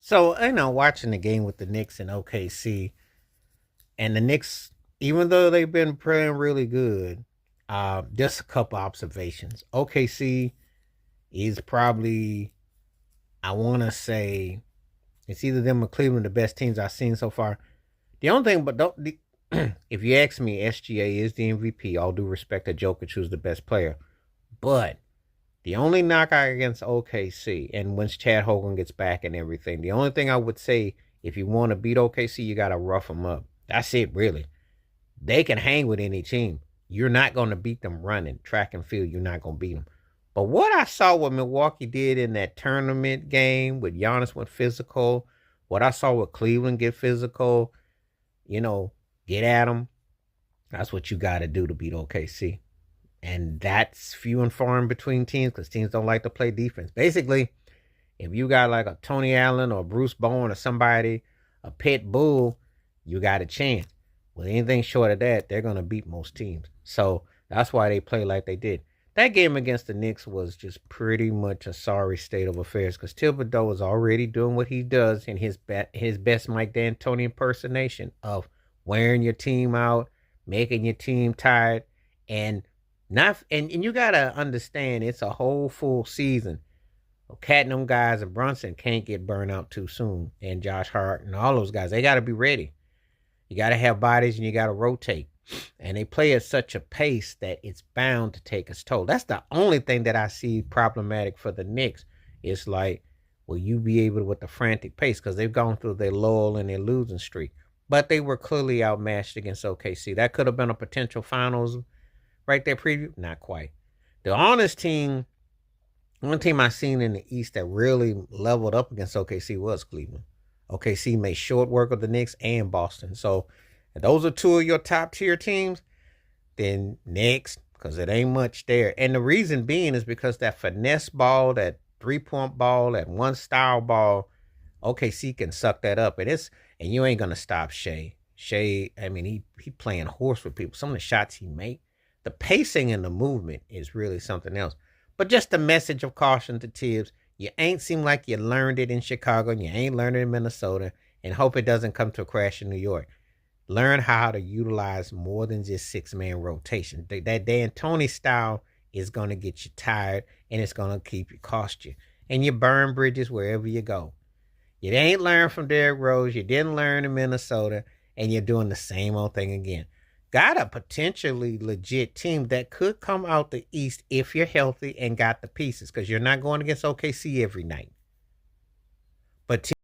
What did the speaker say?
So, watching the game with the Knicks and OKC, and the Knicks, even though they've been playing really good, just a couple observations. OKC is probably, I want to say, it's either them or Cleveland, the best teams I've seen so far. The only thing, but don't, if you ask me, SGA is the MVP. All due respect to Jokic, who's the best player. But the only knockout against OKC, and once Chad Hogan gets back and everything, the only thing I would say, if you want to beat OKC, you got to rough them up. That's it, really. They can hang with any team. You're not going to beat them running. Track and field, you're not going to beat them. But what I saw what Milwaukee did in that tournament game with Giannis went physical, what I saw with Cleveland get physical, you know, get at them, that's what you got to do to beat OKC. And that's few and far in between teams because teams don't like to play defense. Basically, if you got like a Tony Allen or Bruce Bowen or somebody, a pit bull, you got a chance. With anything short of that, they're going to beat most teams. So that's why they play like they did. That game against the Knicks was just pretty much a sorry state of affairs because Thibodeau was already doing what he does in his best Mike D'Antoni impersonation of wearing your team out, making your team tired, and not and you gotta understand it's a whole full season. Cat and them guys and Brunson can't get burned out too soon. And Josh Hart and all those guys, they gotta be ready. You gotta have bodies and you gotta rotate. And they play at such a pace that it's bound to take its toll. That's the only thing that I see problematic for the Knicks. It's like, will you be able to with the frantic pace? Because they've gone through their lull and their losing streak. But they were clearly outmatched against OKC. That could have been a potential finals right there preview. Not quite. The honest team, one team I seen in the East that really leveled up against OKC was Cleveland. OKC made short work of the Knicks and Boston. So if those are two of your top tier teams, then next, because it ain't much there. And the reason being is because that finesse ball, that 3-point ball, that one style ball, OKC can suck that up. And you ain't gonna stop Shea. Shea, I mean, he playing horse with people. Some of the shots he make, the pacing and the movement is really something else. But just a message of caution to Tibbs. You ain't seem like you learned it in Chicago and you ain't learned it in Minnesota, and hope it doesn't come to a crash in New York. Learn how to utilize more than just six-man rotation. That D'Antoni style is going to get you tired and it's going to cost you. And you burn bridges wherever you go. You ain't learned from Derrick Rose. You didn't learn in Minnesota, and you're doing the same old thing again. Got a potentially legit team that could come out the East if you're healthy and got the pieces because you're not going against OKC every night. But